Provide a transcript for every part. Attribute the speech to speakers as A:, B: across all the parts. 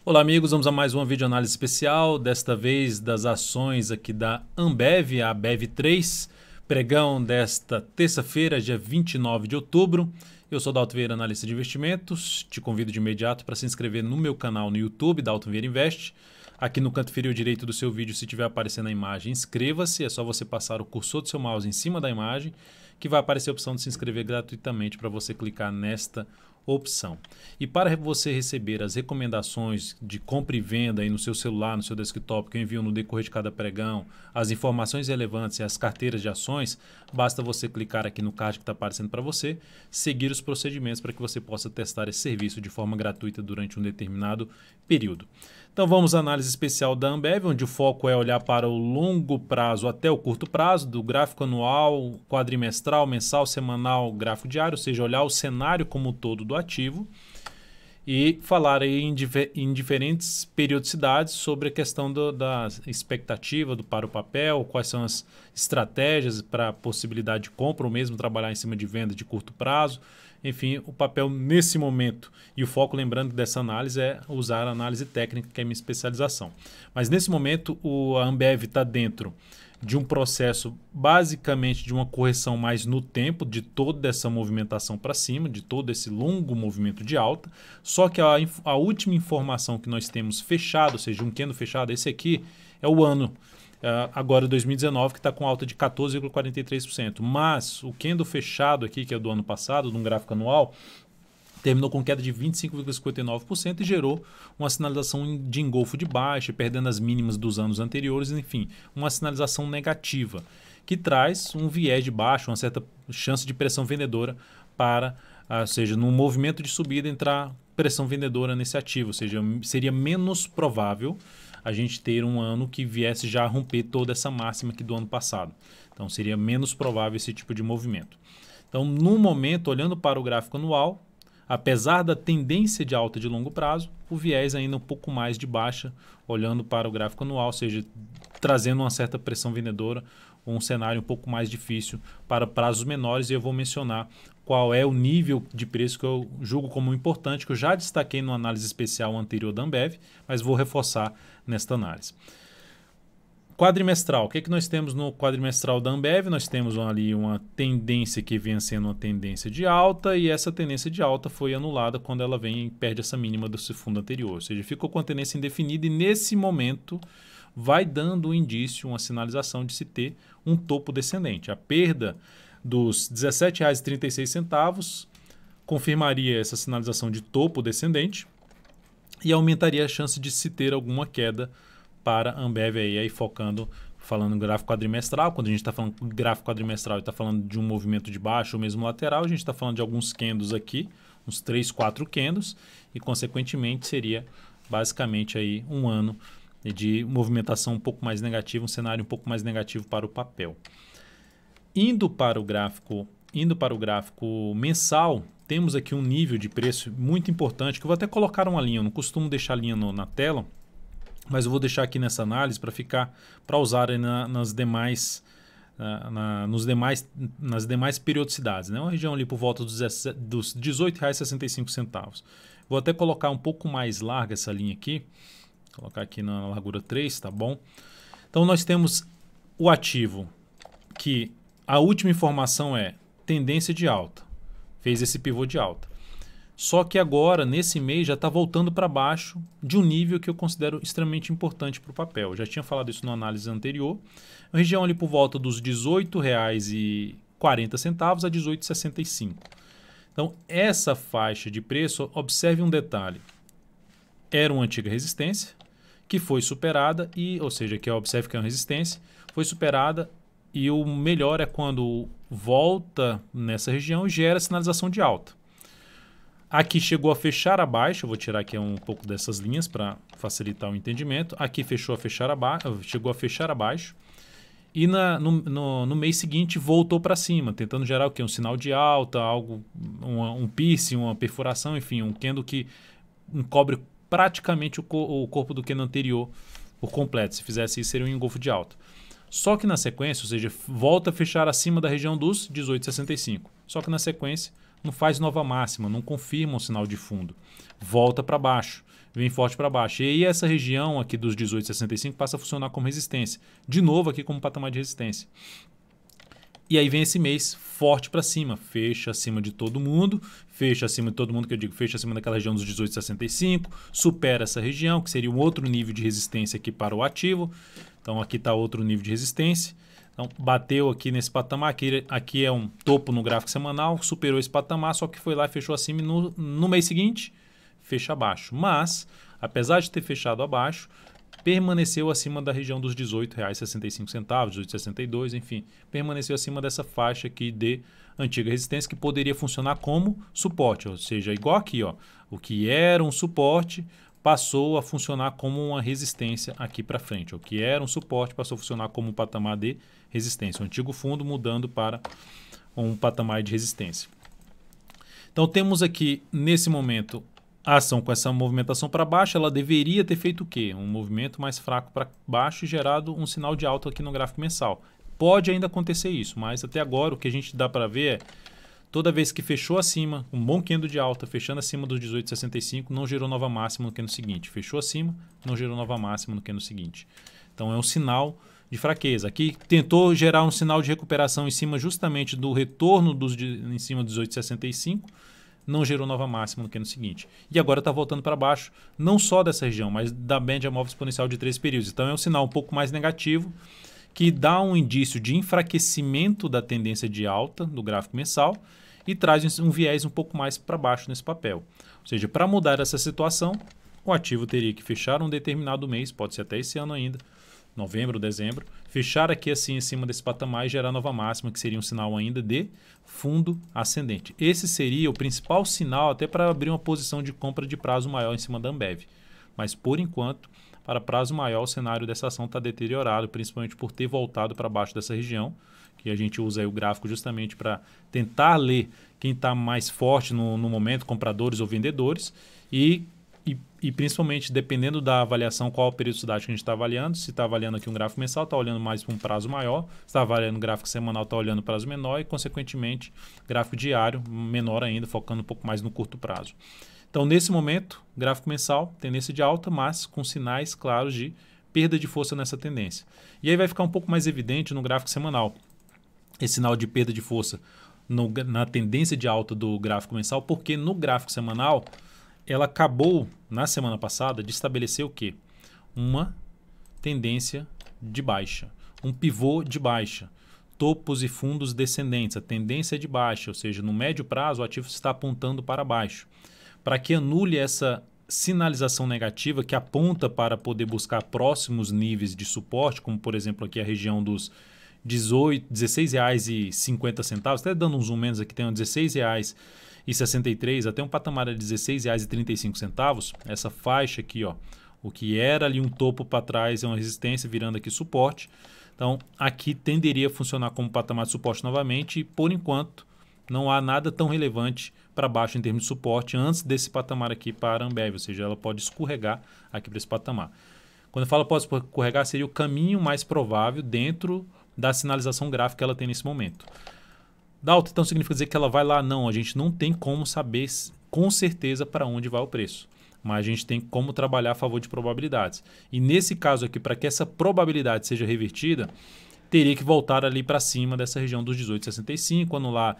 A: Olá amigos, vamos a mais uma videoanálise especial, desta vez das ações aqui da Ambev, a Ambev3, pregão desta terça-feira, dia 29 de outubro. Eu sou Dalton Vieira, analista de investimentos, te convido de imediato para se inscrever no meu canal no YouTube, Dalton Vieira Invest. Aqui no canto inferior direito do seu vídeo, se estiver aparecendo a imagem, inscreva-se, é só você passar o cursor do seu mouse em cima da imagem, que vai aparecer a opção de se inscrever gratuitamente para você clicar nesta opção. E para você receber as recomendações de compra e venda aí no seu celular, no seu desktop, que eu envio no decorrer de cada pregão, as informações relevantes e as carteiras de ações, basta você clicar aqui no card que está aparecendo para você, seguir os procedimentos para que você possa testar esse serviço de forma gratuita durante um determinado período. Então vamos à análise especial da Ambev, onde o foco é olhar para o longo prazo até o curto prazo, do gráfico anual, quadrimestral, mensal, semanal, gráfico diário, ou seja, olhar o cenário como um todo do ativo e falar aí em diferentes periodicidades sobre a questão da expectativa para o papel, quais são as estratégias para a possibilidade de compra ou mesmo trabalhar em cima de venda de curto prazo. Enfim, o papel nesse momento. E o foco, lembrando dessa análise, é usar a análise técnica, que é a minha especialização. Mas nesse momento, a Ambev está dentro de um processo basicamente de uma correção mais no tempo de toda essa movimentação para cima, de todo esse longo movimento de alta. Só que a última informação que nós temos fechado, ou seja, um candle fechado, esse aqui é o ano. Agora 2019, que está com alta de 14,43%. Mas o candle fechado aqui, que é do ano passado, num gráfico anual, terminou com queda de 25,59% e gerou uma sinalização de engolfo de baixa, perdendo as mínimas dos anos anteriores, enfim, uma sinalização negativa, que traz um viés de baixa, uma certa chance de pressão vendedora para, ou seja, num movimento de subida entrar pressão vendedora nesse ativo, ou seja, seria menos provável a gente ter um ano que viesse já a romper toda essa máxima aqui do ano passado. Então seria menos provável esse tipo de movimento. Então, no momento, olhando para o gráfico anual, apesar da tendência de alta de longo prazo, o viés ainda um pouco mais de baixa, olhando para o gráfico anual, ou seja, trazendo uma certa pressão vendedora, um cenário um pouco mais difícil para prazos menores, e eu vou mencionar qual é o nível de preço que eu julgo como importante, que eu já destaquei no análise especial anterior da Ambev, mas vou reforçar nesta análise. Quadrimestral, o que nós temos no quadrimestral da Ambev? Nós temos ali uma tendência que vem sendo uma tendência de alta, e essa tendência de alta foi anulada quando ela vem e perde essa mínima do fundo anterior, ou seja, ficou com a tendência indefinida e nesse momento vai dando um indício, uma sinalização de se ter um topo descendente. A perda dos R$ 17,36 confirmaria essa sinalização de topo descendente e aumentaria a chance de se ter alguma queda para a Ambev aí focando, falando em gráfico quadrimestral. Quando a gente está falando de gráfico quadrimestral e está falando de um movimento de baixo ou mesmo lateral, a gente está falando de alguns candles aqui, uns 3, 4 candles, e consequentemente seria basicamente aí um ano de movimentação um pouco mais negativa, um cenário um pouco mais negativo para o papel. Indo para o gráfico mensal, temos aqui um nível de preço muito importante, que eu vou até colocar uma linha, eu não costumo deixar a linha na tela, mas eu vou deixar aqui nessa análise para usar nas demais periodicidades, né? Uma região ali por volta dos R$ 18,65. Vou até colocar um pouco mais larga essa linha aqui, colocar aqui na largura 3, tá bom? Então nós temos o ativo que a última informação é tendência de alta, fez esse pivô de alta. Só que agora, nesse mês, já está voltando para baixo de um nível que eu considero extremamente importante para o papel. Eu já tinha falado isso na análise anterior. A região ali por volta dos R$ 18,40 a R$ 18,65. Então, essa faixa de preço, observe um detalhe. Era uma antiga resistência que foi superada, ou seja, que observe que é uma resistência, foi superada, e o melhor é quando volta nessa região e gera sinalização de alta. Aqui chegou a fechar abaixo, eu vou tirar aqui um pouco dessas linhas para facilitar o entendimento. Aqui chegou a fechar abaixo e no mês seguinte voltou para cima, tentando gerar o quê? Um sinal de alta, um piercing, uma perfuração, enfim, um candle que encobre praticamente o corpo do candle anterior por completo. Se fizesse isso, seria um engolfo de alta. Só que na sequência, ou seja, volta a fechar acima da região dos 18,65. Só que na sequência, não faz nova máxima, não confirma um sinal de fundo. Volta para baixo, vem forte para baixo. E aí essa região aqui dos 18,65 passa a funcionar como resistência. De novo aqui como patamar de resistência. E aí vem esse mês forte para cima, fecha acima de todo mundo, fecha acima de todo mundo que eu digo, fecha acima daquela região dos 18,65, supera essa região, que seria um outro nível de resistência aqui para o ativo. Então aqui está outro nível de resistência. Então bateu aqui nesse patamar, aqui é um topo no gráfico semanal, superou esse patamar, só que foi lá e fechou acima e no mês seguinte fecha abaixo. Mas, apesar de ter fechado abaixo, permaneceu acima da região dos R$ 18,65, 18,62, enfim, permaneceu acima dessa faixa aqui de antiga resistência que poderia funcionar como suporte, ou seja, igual aqui, ó, o que era um suporte passou a funcionar como uma resistência aqui para frente, o que era um suporte passou a funcionar como um patamar de resistência, o antigo fundo mudando para um patamar de resistência. Então temos aqui nesse momento a ação com essa movimentação para baixo, ela deveria ter feito o quê? Um movimento mais fraco para baixo e gerado um sinal de alta aqui no gráfico mensal. Pode ainda acontecer isso, mas até agora o que a gente dá para ver é toda vez que fechou acima, um bom candle de alta, fechando acima dos 18,65, não gerou nova máxima no candle seguinte. Fechou acima, não gerou nova máxima no candle seguinte. Então é um sinal de fraqueza. Aqui tentou gerar um sinal de recuperação em cima justamente do retorno em cima dos 18,65, não gerou nova máxima no candle seguinte. E agora está voltando para baixo, não só dessa região, mas da média móvel exponencial de 3 períodos. Então é um sinal um pouco mais negativo, que dá um indício de enfraquecimento da tendência de alta do gráfico mensal e traz um viés um pouco mais para baixo nesse papel. Ou seja, para mudar essa situação, o ativo teria que fechar um determinado mês, pode ser até esse ano ainda, novembro, dezembro, fechar aqui assim em cima desse patamar e gerar nova máxima, que seria um sinal ainda de fundo ascendente. Esse seria o principal sinal até para abrir uma posição de compra de prazo maior em cima da Ambev. Mas por enquanto, para prazo maior, o cenário dessa ação está deteriorado, principalmente por ter voltado para baixo dessa região, que a gente usa aí o gráfico justamente para tentar ler quem está mais forte no momento, compradores ou vendedores, e principalmente dependendo da avaliação, qual a periodicidade que a gente está avaliando. Se está avaliando aqui um gráfico mensal, está olhando mais para um prazo maior. Se está avaliando um gráfico semanal, está olhando prazo menor e, consequentemente, gráfico diário menor ainda, focando um pouco mais no curto prazo. Então, nesse momento, gráfico mensal, tendência de alta, mas com sinais claros de perda de força nessa tendência. E aí vai ficar um pouco mais evidente no gráfico semanal esse sinal de perda de força na tendência de alta do gráfico mensal, porque no gráfico semanal ela acabou, na semana passada, de estabelecer o quê? Uma tendência de baixa, um pivô de baixa, topos e fundos descendentes, a tendência é de baixa, ou seja, no médio prazo o ativo está apontando para baixo. Para que anule essa sinalização negativa que aponta para poder buscar próximos níveis de suporte, como por exemplo aqui a região dos R$ 16,50, até dando um zoom menos aqui, tem R$ 16,63, até um patamar de R$ 16,35, essa faixa aqui, ó, o que era ali um topo para trás é uma resistência virando aqui suporte. Então aqui tenderia a funcionar como patamar de suporte novamente e por enquanto não há nada tão relevante para baixo em termos de suporte antes desse patamar aqui para a Ambev, ou seja, ela pode escorregar aqui para esse patamar. Quando eu falo pode escorregar, seria o caminho mais provável dentro da sinalização gráfica que ela tem nesse momento. Da alta, então, significa dizer que ela vai lá? Não, a gente não tem como saber com certeza para onde vai o preço, mas a gente tem como trabalhar a favor de probabilidades. E nesse caso aqui, para que essa probabilidade seja revertida, teria que voltar ali para cima dessa região dos 18,65, anular,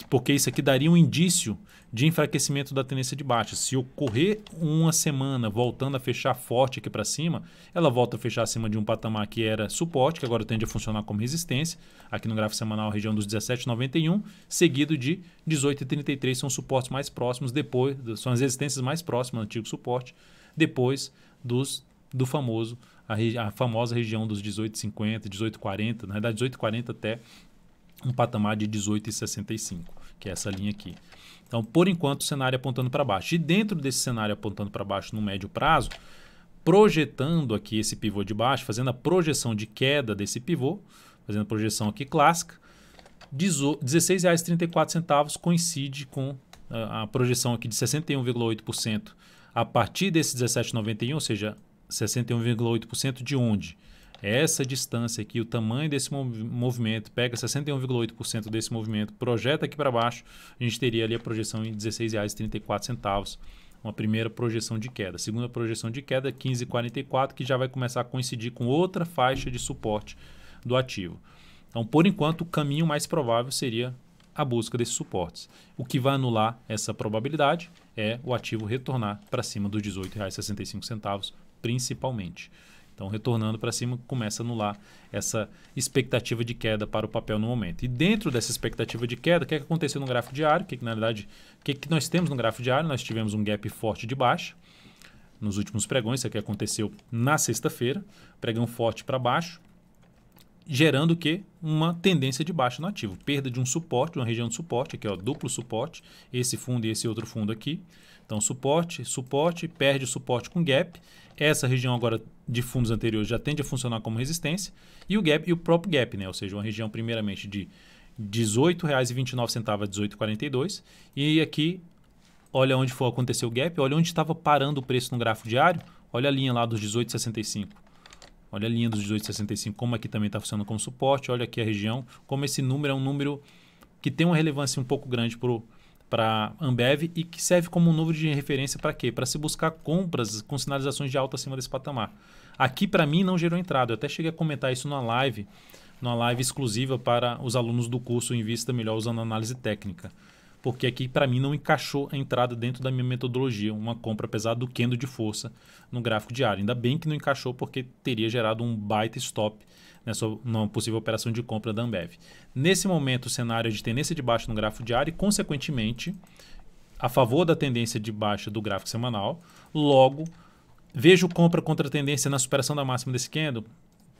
A: porque isso aqui daria um indício de enfraquecimento da tendência de baixa. Se ocorrer uma semana voltando a fechar forte aqui para cima, ela volta a fechar acima de um patamar que era suporte, que agora tende a funcionar como resistência. Aqui no gráfico semanal, a região dos 17,91, seguido de 18,33, são os suportes mais próximos, depois são as resistências mais próximas do antigo suporte, depois do famoso a famosa região dos 18,50, 18,40, na verdade 18,40 até um patamar de 18,65, que é essa linha aqui. Então, por enquanto, o cenário apontando para baixo. E dentro desse cenário apontando para baixo no médio prazo, projetando aqui esse pivô de baixo, fazendo a projeção de queda desse pivô, fazendo a projeção aqui clássica, R$ 16,34 coincide com a projeção aqui de 61,8% a partir desse 17,91, ou seja, 61,8% de onde? essa distância aqui, o tamanho desse movimento, pega 61,8% desse movimento, projeta aqui para baixo, a gente teria ali a projeção em R$ 16,34, uma primeira projeção de queda. Segunda projeção de queda, 15,44, que já vai começar a coincidir com outra faixa de suporte do ativo. Então, por enquanto, o caminho mais provável seria a busca desses suportes. O que vai anular essa probabilidade é o ativo retornar para cima dos R$ 18,65, principalmente. Então, retornando para cima, começa a anular essa expectativa de queda para o papel no momento. E dentro dessa expectativa de queda, o que aconteceu no gráfico diário? Na realidade, o que nós temos no gráfico diário? Nós tivemos um gap forte de baixa nos últimos pregões. Isso aqui aconteceu na sexta-feira. Pregão forte para baixo, gerando o quê? Uma tendência de baixa no ativo. Perda de um suporte, uma região de suporte, aqui ó, duplo suporte, esse fundo e esse outro fundo aqui. Então, suporte, perde o suporte com gap. Essa região agora de fundos anteriores já tende a funcionar como resistência. E o gap e o próprio gap, né? Ou seja, uma região primeiramente de R$ 18,29 a R$ 18,42. E aqui, olha onde aconteceu o gap, olha onde estava parando o preço no gráfico diário. Olha a linha lá dos 18,65. Olha a linha dos 18,65, como aqui também está funcionando como suporte. Olha aqui a região, como esse número é um número que tem uma relevância um pouco grande para a Ambev e que serve como um número de referência para quê? Para se buscar compras com sinalizações de alta acima desse patamar. Aqui, para mim, não gerou entrada. Eu até cheguei a comentar isso numa live exclusiva para os alunos do curso Invista Melhor usando análise técnica. Porque aqui, para mim, não encaixou a entrada dentro da minha metodologia, uma compra apesar do candle de força no gráfico diário. Ainda bem que não encaixou, porque teria gerado um baita stop numa possível operação de compra da Ambev. Nesse momento, o cenário é de tendência de baixa no gráfico diário e, consequentemente, a favor da tendência de baixa do gráfico semanal. Logo, vejo compra contra tendência na superação da máxima desse candle.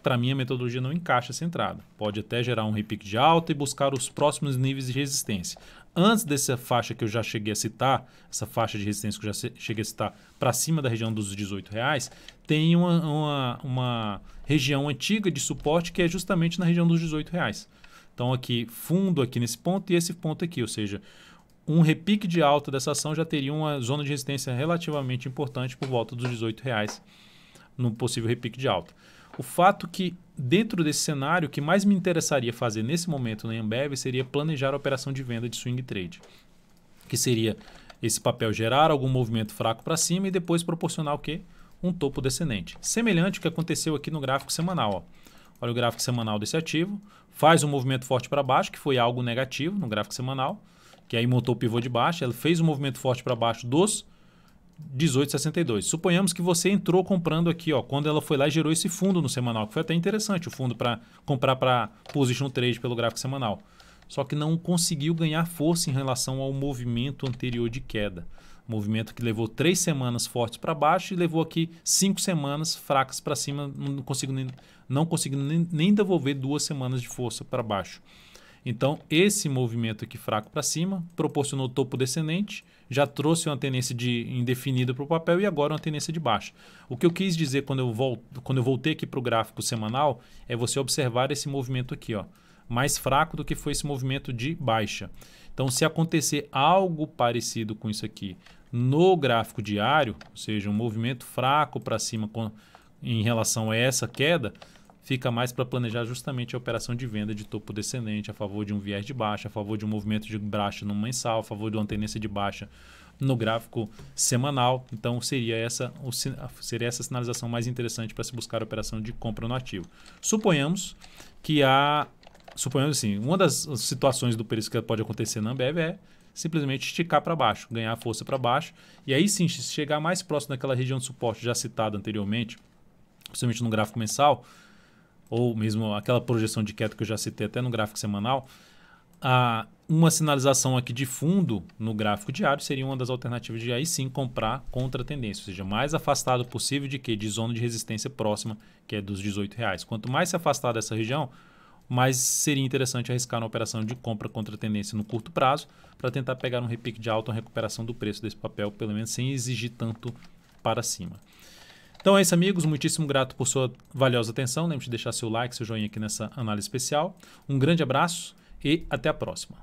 A: Para mim, a metodologia não encaixa essa entrada. Pode até gerar um repique de alta e buscar os próximos níveis de resistência. Antes dessa faixa que eu já cheguei a citar, essa faixa de resistência que eu já cheguei a citar, para cima da região dos R$18, tem uma região antiga de suporte que é justamente na região dos R$18. Então, aqui, fundo aqui nesse ponto e esse ponto aqui, ou seja, um repique de alta dessa ação já teria uma zona de resistência relativamente importante por volta dos R$18 no possível repique de alta. O fato que, dentro desse cenário, o que mais me interessaria fazer nesse momento na Ambev seria planejar a operação de venda de swing trade, que seria esse papel gerar algum movimento fraco para cima e depois proporcionar o quê? Um topo descendente. Semelhante ao que aconteceu aqui no gráfico semanal. Ó. Olha o gráfico semanal desse ativo, faz um movimento forte para baixo, que foi algo negativo no gráfico semanal, que aí montou o pivô de baixa, ela fez um movimento forte para baixo dos 18,62. Suponhamos que você entrou comprando aqui, ó, quando ela foi lá e gerou esse fundo no semanal, que foi até interessante o fundo para comprar para position trade pelo gráfico semanal. Só que não conseguiu ganhar força em relação ao movimento anterior de queda. Movimento que levou 3 semanas fortes para baixo e levou aqui 5 semanas fracas para cima, não conseguindo nem devolver 2 semanas de força para baixo. Então, esse movimento aqui fraco para cima proporcionou topo descendente, já trouxe uma tendência indefinida para o papel e agora uma tendência de baixa. O que eu quis dizer quando eu voltei aqui para o gráfico semanal é você observar esse movimento aqui, ó, mais fraco do que foi esse movimento de baixa. Então, se acontecer algo parecido com isso aqui no gráfico diário, ou seja, um movimento fraco para cima em relação a essa queda, fica mais para planejar justamente a operação de venda de topo descendente a favor de um viés de baixa, a favor de um movimento de baixa no mensal, a favor de uma tendência de baixa no gráfico semanal. Então, seria essa sinalização mais interessante para se buscar a operação de compra no ativo. Suponhamos assim, uma das situações do preço que pode acontecer na Ambev é simplesmente esticar para baixo, ganhar força para baixo. E aí sim, se chegar mais próximo daquela região de suporte já citada anteriormente, principalmente no gráfico mensal, ou mesmo aquela projeção de queda que eu já citei até no gráfico semanal, uma sinalização aqui de fundo no gráfico diário seria uma das alternativas de aí sim comprar contra a tendência, ou seja, mais afastado possível de quê? De zona de resistência próxima, que é dos R$18. Quanto mais se afastar dessa região, mais seria interessante arriscar na operação de compra contra a tendência no curto prazo para tentar pegar um repique de alta, uma recuperação do preço desse papel, pelo menos sem exigir tanto para cima. Então é isso, amigos. Muitíssimo grato por sua valiosa atenção. Lembre-se de deixar seu like, seu joinha aqui nessa análise especial. Um grande abraço e até a próxima.